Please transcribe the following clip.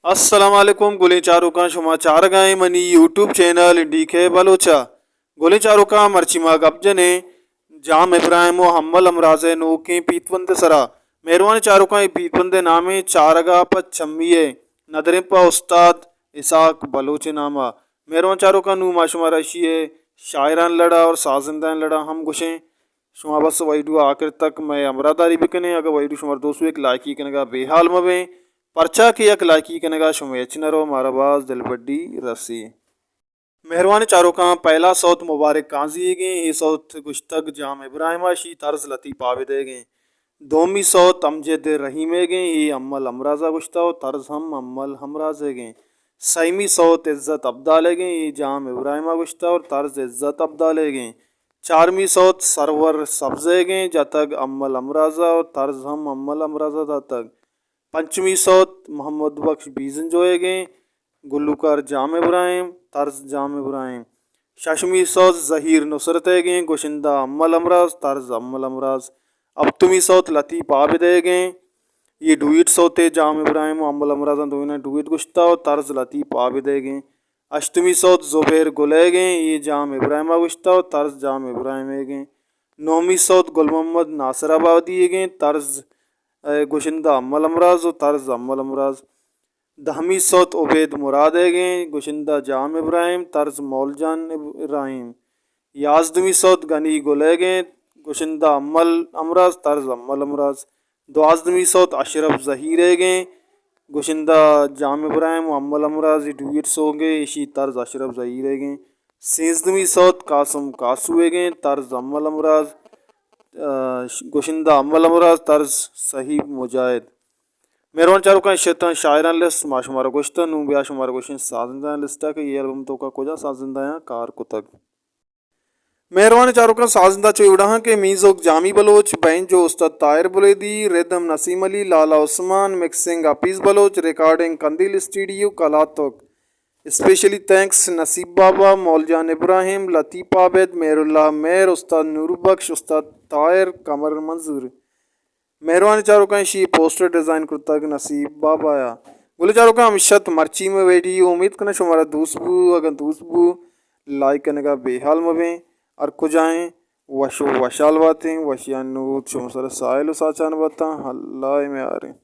अस्सलाम वालेकुम गुली चारुका शुमा चार गाय मनी यूट्यूब चैनल इंडी के बलोचा गुली चारुका मर्चिमा गब्जने जाम इब्राहिम हम्मल अमराजे नो की पीतवंद सरा मेहरबानी चारुका ई पीतवंदे नामे चारगा प चम्मिए नदरे प उस्ताद इसाक बलोच नामा मेहरबान चारुका नु माशुमा रशिए शायरान लड़ा और साजिंदान लड़ा हम गुशे शुमा बस वहीडू आखिर तक मैं अमरादारी बिकने अगर वहीडू शुमार दोस्तों एक लाइकी कनेगा बेहाल मवे पर्चा की एक लाइकी कनेगा शुमेचनरो माराबाज दिलबड्डी रसी मेहरबानी चारों का पहला सौत मुबारक काजी गए ये सौत गुश्तक जाम इब्राहिमाशी तर्ज लती पाविदे गए दोमी सौत अमजद रहीमे गए ये अम्मल अमराजा गुश्ता तर्ज हम अम्मल हमराजे गए सईमी सौत इज़्ज़त अब्दाले गए ये जाम इब्राहिमा गुश्ता और तर्ज इज़्ज़त अब्दाले गए चारमी सौत सरवर सब्जे गए जतग अम्मल अमराजा और तर्ज हम अम्मल अमराजा तक पंचमी सौत मोहम्मद बख्श बीजन जोए गए गुल्लूकार जाम इब्राहिम तर्ज जाम इब्राहिम शशमी सौत जहीर नुसरत गए गोशिंदा अम्मल अमराज तर्ज अम्मल अमराज अबतुमी सौत लतीफ़ आबिद गए ये डुइट सौते जाम इब्राहिम अम्मल अमराज दोनों डुइट गुश्ता और तर्ज लतीफ़ आबिद गए अष्टमी सौत ज़ुबैर गुले गए ये जाम इब्राहिम गुश्ता और तर्ज जाम इब्राहिम गए नौमी सौत गुल मोहम्मद नासर आबादी गए तर्ज गुशिंदा अम्मल अमराज और तर्ज अम्मल अमराज दहमी सौत उबैद मुराद गए गुशिंदा जाम इब्राहिम तर्ज मौलजान इब्राहिम याजदमी सौत गनी गुले गए गुशिंदा अम्मल अमराज तर्ज अम्मल अमराज दुआजदमी सौत अशरफ जहीर गए गुशिंदा जाम इब्राहिम अम्मल अमराज डुइट सो गए इसी तर्ज अशरफ जहीर गए सेंसदमी सौत कासम कासुए गए तर्ज अम्मल अमराज गोशिंदा अम्मल अमराज तर्ज सही मुजाहिद मेहरबान चारों का शैतान शायरान लिस्ट माशुमारा गोश्ता नू ब्या शुमारा गोशन साजिंदा लिस्ट है कि ये एल्बम तो का कोजा साजिंदा है कार कुतक मेहरबान चारों का साजिंदा चोइड़ा के मीज़ोक जामी बलोच बैन जो उस्ताद Tair Buledi rhythm Naseem Ali Lala Usman mixing Hafeez Baloch recording Qandeel studio कलातुक स्पेशली थैंक्स नसीब बाबा मौलजान इब्राहिम लतीफ़ आबिद मेहरुल्लाह मेहर उस्ताद नूरबख्श उस्ताद तायर कमर मंजूर मेहरबानी चारों का शी पोस्टर डिज़ाइन करता नसीब बाबा या बोले चारों का अमशत मर्ची में बैठी उम्मीद करना शुमारा दूसबू अगर दूसबू लाइक करने का बेहाल मवें और कुजाएँ वशो वशाल बातें वशियान नूत शुम सर साइल साचान बाता अल्लाह में आ रहे